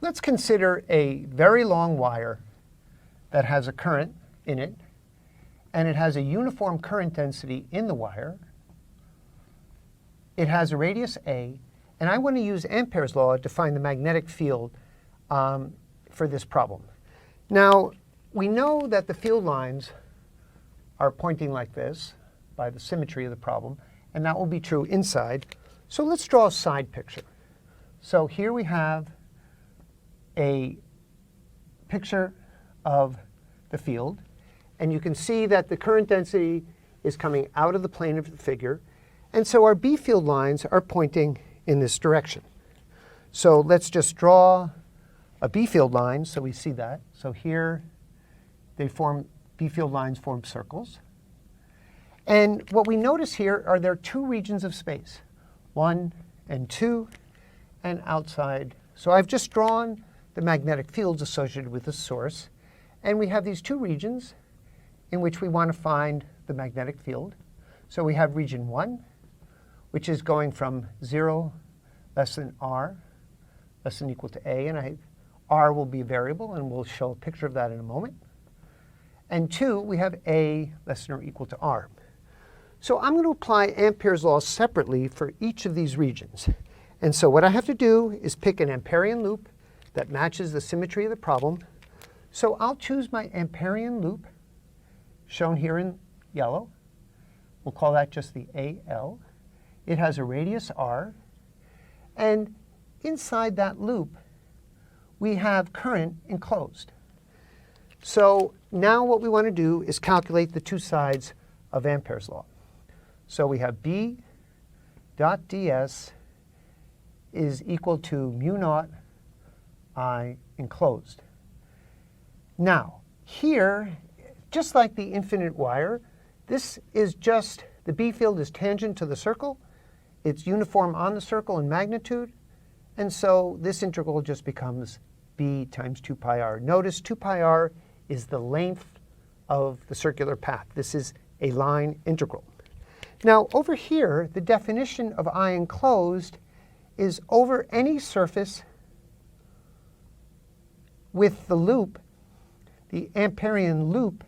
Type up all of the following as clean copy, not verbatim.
Let's consider a very long wire that has a current in it, and it has a uniform current density in the wire. It has a radius A, and I want to use Ampere's law to find the magnetic field for this problem. Now, we know that the field lines are pointing like this by the symmetry of the problem, and that will be true inside. So let's draw a side picture. So here we have a picture of the field, and you can see that the current density is coming out of the plane of the figure, and so our B field lines are pointing in this direction. So let's just draw a B field line so we see that. So here they form, B field lines form circles. And what we notice here are there are two regions of space, 1 and 2, and outside. So I've just drawn the magnetic fields associated with the source. And we have these two regions in which we want to find the magnetic field. So we have region 1, which is going from 0 less than r, less than or equal to a. And r will be a variable, and we'll show a picture of that in a moment. And 2, we have a less than or equal to r. So I'm going to apply Ampere's law separately for each of these regions. And so what I have to do is pick an Amperian loop that matches the symmetry of the problem. So I'll choose my Amperian loop, shown here in yellow. We'll call that just the AL. It has a radius r. And inside that loop, we have current enclosed. So now what we want to do is calculate the two sides of Ampere's law. So we have B dot ds is equal to mu naught I enclosed. Now, here, just like the infinite wire, this is just, the B field is tangent to the circle. It's uniform on the circle in magnitude. And so this integral just becomes B times 2 pi r. Notice 2 pi r is the length of the circular path. This is a line integral. Now, over here, the definition of I enclosed is over any surface with the loop, the Amperian loop,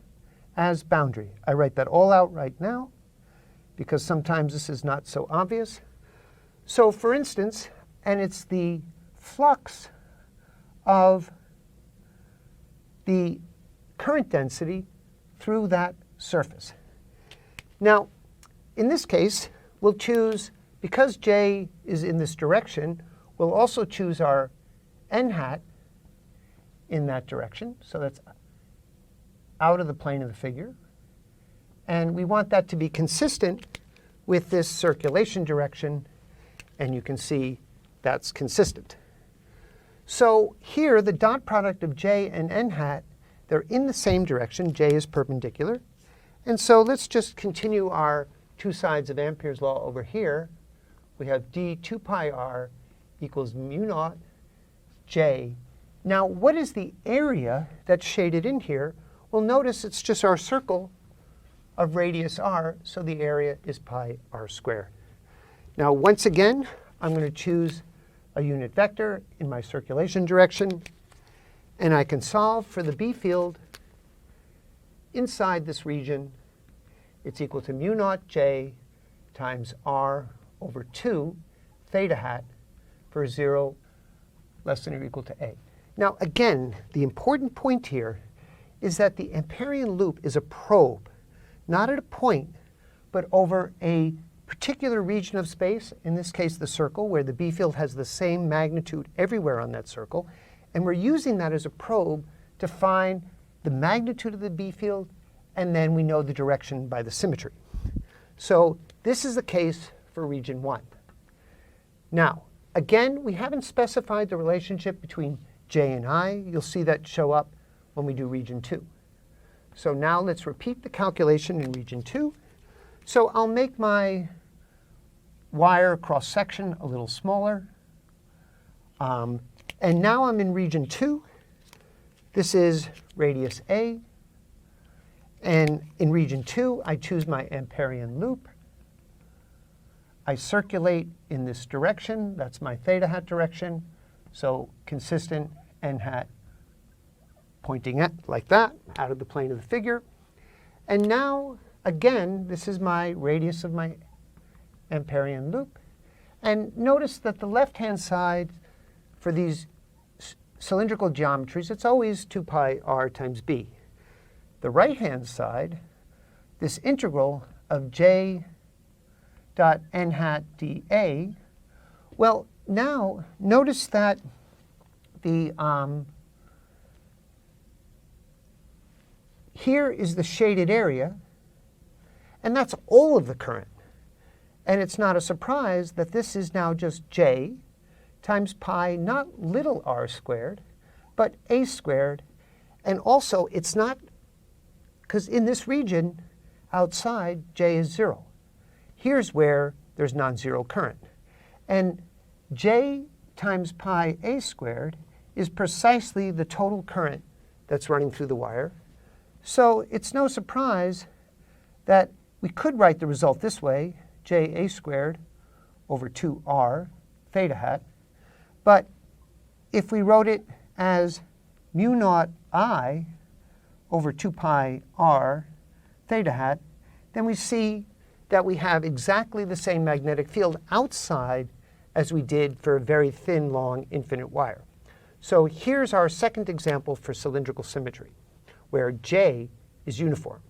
as boundary. I write that all out right now because sometimes this is not so obvious. So for instance, and it's the flux of the current density through that surface. Now, in this case, we'll choose, because J is in this direction, we'll also choose our n hat in that direction. So that's out of the plane of the figure. And we want that to be consistent with this circulation direction. And you can see that's consistent. So here, the dot product of J and n hat, they're in the same direction. J is perpendicular. And so let's just continue our two sides of Ampere's law over here. We have d 2 pi r equals mu naught J. Now, what is the area that's shaded in here? Well, notice it's just our circle of radius r, so the area is pi r squared. Now, once again, I'm going to choose a unit vector in my circulation direction, and I can solve for the B field inside this region. It's equal to mu naught J times r over 2 theta hat for 0 less than or equal to a. Now, again, the important point here is that the Amperian loop is a probe, not at a point, but over a particular region of space, in this case the circle, where the B field has the same magnitude everywhere on that circle. And we're using that as a probe to find the magnitude of the B field, and then we know the direction by the symmetry. So this is the case for region 1. Now, again, we haven't specified the relationship between J and I. You'll see that show up when we do region 2. So now let's repeat the calculation in region 2. So I'll make my wire cross-section a little smaller. And now I'm in region 2. This is radius A. And in region 2, I choose my Amperian loop. I circulate in this direction. That's my theta hat direction. So consistent n hat pointing at like that, out of the plane of the figure. And now, again, this is my radius of my Amperian loop. And notice that the left-hand side for these cylindrical geometries, it's always 2 pi r times b. The right-hand side, this integral of j dot n hat dA, well, now notice that the here is the shaded area, and that's all of the current. And it's not a surprise that this is now just j times pi, not little r squared, but a squared. And also, it's not, because in this region outside, j is 0. Here's where there's non-zero current. And j times pi a squared is precisely the total current that's running through the wire. So it's no surprise that we could write the result this way, j a squared over 2r theta hat. But if we wrote it as mu naught I over 2 pi r theta hat, then we see that we have exactly the same magnetic field outside as we did for a very thin, long, infinite wire. So here's our second example for cylindrical symmetry, where J is uniform.